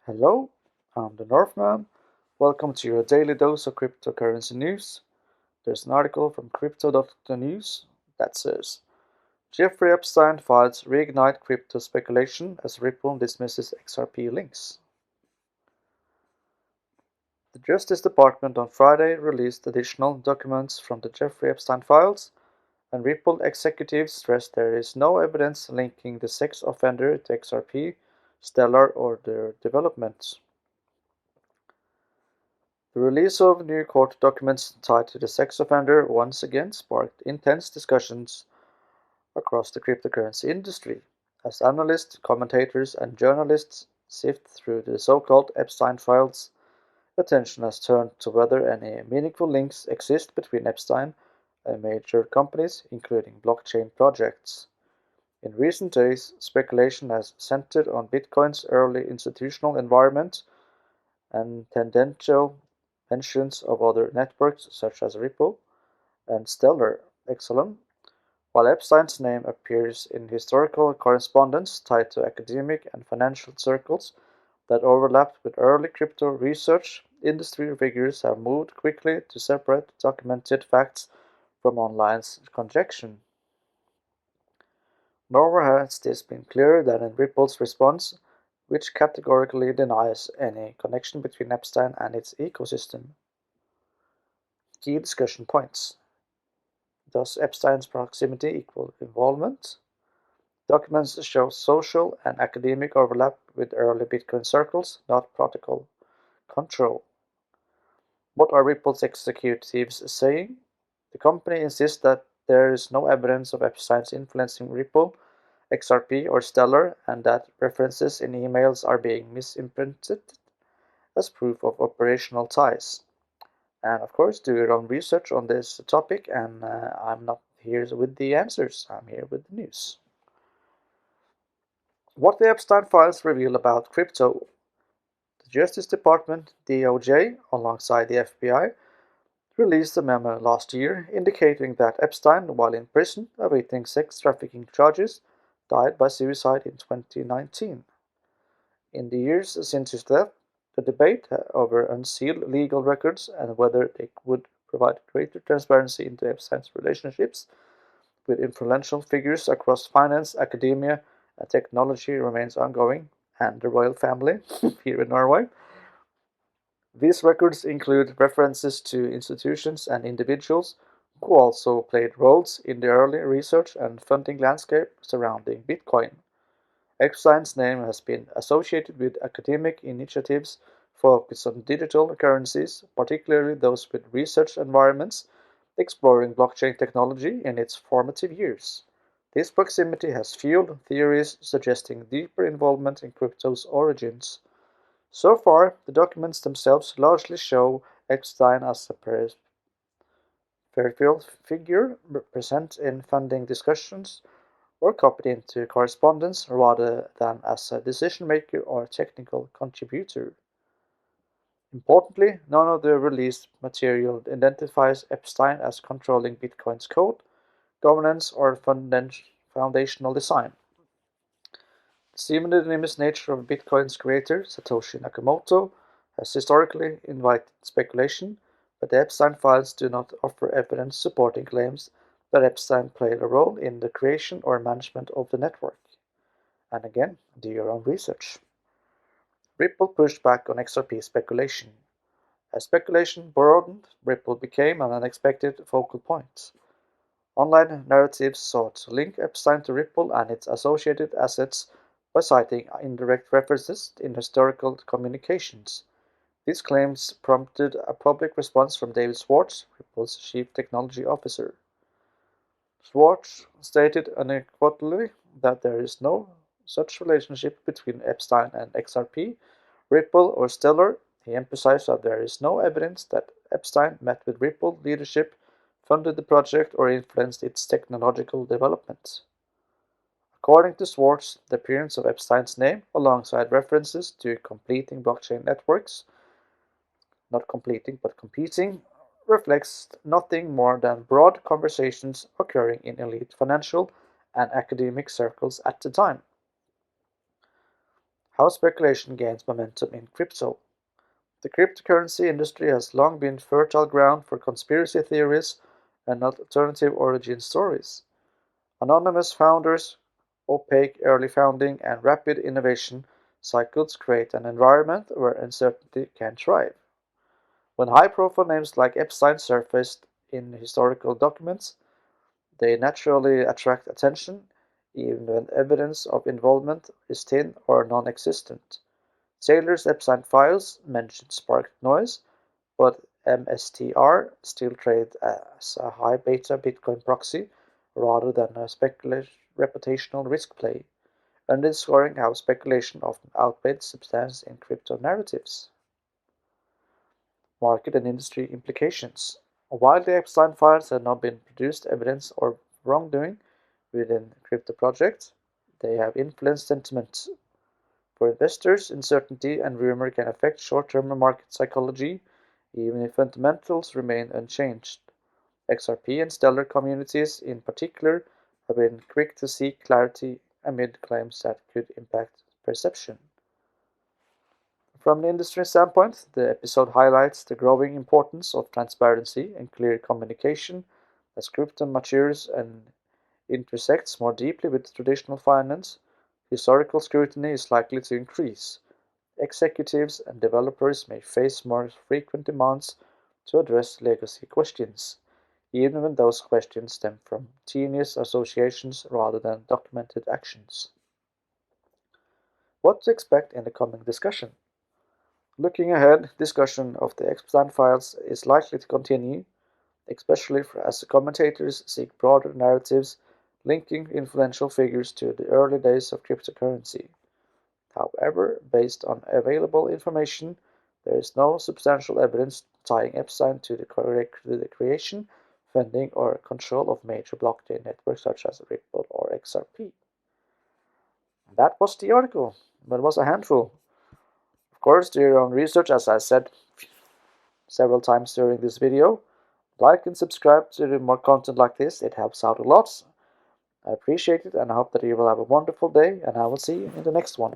Hello, I'm the Northman. Welcome to your daily dose of cryptocurrency news. There's an article from crypto.news that says Jeffrey Epstein files reignite crypto speculation as Ripple dismisses XRP links. The Justice Department on Friday released additional documents from the Jeffrey Epstein files, and Ripple executives stressed there is no evidence linking the sex offender to XRP, Stellar, or their developments. The release of new court documents tied to the sex offender once again sparked intense discussions across the cryptocurrency industry, as analysts, commentators, and journalists sift through the so-called Epstein files. Attention has turned to whether any meaningful links exist between Epstein and major companies, including blockchain projects. In recent days, speculation has centered on Bitcoin's early institutional environment and tendential mentions of other networks such as Ripple and Stellar Excellent, while Epstein's name appears in historical correspondence tied to academic and financial circles that overlapped with early crypto research. Industry figures have moved quickly to separate documented facts from online conjecture. Nor has this been clearer than in Ripple's response, which categorically denies any connection between Epstein and its ecosystem. Key discussion points. Does Epstein's proximity equal involvement? Documents show social and academic overlap with early Bitcoin circles, not protocol control. What are Ripple's executives saying? The company insists that there is no evidence of Epstein's influencing Ripple, XRP, or Stellar, and that references in emails are being misimprinted as proof of operational ties. And of course, do your own research on this topic, and I'm not here with the answers, I'm here with the news. What the Epstein files reveal about crypto. The Justice Department, DOJ, alongside the FBI, released a memo last year indicating that Epstein, while in prison awaiting sex trafficking charges, died by suicide in 2019. In the years since his death, the debate over unsealed legal records and whether they would provide greater transparency into Epstein's relationships with influential figures across finance, academia, and technology remains ongoing, and the royal family here in Norway. These records include references to institutions and individuals who also played roles in the early research and funding landscape surrounding Bitcoin. Epstein's name has been associated with academic initiatives focused on digital currencies, particularly those with research environments exploring blockchain technology in its formative years. This proximity has fueled theories suggesting deeper involvement in crypto's origins. So far, the documents themselves largely show Epstein as a peripheral figure present in funding discussions or copied into correspondence rather than as a decision maker or technical contributor. Importantly, none of the released material identifies Epstein as controlling Bitcoin's code, governance, or foundational design. The pseudonymous nature of Bitcoin's creator, Satoshi Nakamoto, has historically invited speculation, but the Epstein files do not offer evidence supporting claims that Epstein played a role in the creation or management of the network. And again, do your own research. Ripple pushed back on XRP speculation. As speculation broadened, Ripple became an unexpected focal point. Online narratives sought to link Epstein to Ripple and its associated assets by citing indirect references in historical communications. These claims prompted a public response from David Schwartz, Ripple's chief technology officer. Schwartz stated unequivocally that there is no such relationship between Epstein and XRP, Ripple, or Stellar. He emphasized that there is no evidence that Epstein met with Ripple leadership, funded the project, or influenced its technological development. According to Schwartz, the appearance of Epstein's name alongside references to competing blockchain networks, not completing but competing, reflects nothing more than broad conversations occurring in elite financial and academic circles at the time. How speculation gains momentum in crypto. The cryptocurrency industry has long been fertile ground for conspiracy theories and alternative origin stories. Anonymous founders, opaque early founding, and rapid innovation cycles create an environment where uncertainty can thrive. When high-profile names like Epstein surfaced in historical documents, they naturally attract attention, even when evidence of involvement is thin or non-existent. Taylor's Epstein files mentioned sparked noise, but MSTR still trades as a high beta Bitcoin proxy rather than a reputational risk play, underscoring how speculation often outweighs substance in crypto narratives. Market and industry implications. While the Epstein files have not been produced evidence of wrongdoing within crypto projects, they have influenced sentiment. For investors, uncertainty and rumor can affect short-term market psychology, even if fundamentals remain unchanged. XRP and Stellar communities, in particular, have been quick to seek clarity amid claims that could impact perception. From an industry standpoint, the episode highlights the growing importance of transparency and clear communication as crypto matures and intersects more deeply with traditional finance. Historical scrutiny is likely to increase. Executives and developers may face more frequent demands to address legacy questions, even when those questions stem from tenuous associations rather than documented actions. What to expect in the coming discussion? Looking ahead, discussion of the Epstein files is likely to continue, especially as the commentators seek broader narratives linking influential figures to the early days of cryptocurrency. However, based on available information, there is no substantial evidence tying Epstein to the creation, funding, or control of major blockchain networks such as Ripple or XRP. That was the article, but it was a handful. Of course, do your own research, as I said several times during this video. Like and subscribe to more content like this, it helps out a lot. I appreciate it and I hope that you will have a wonderful day, and I will see you in the next one.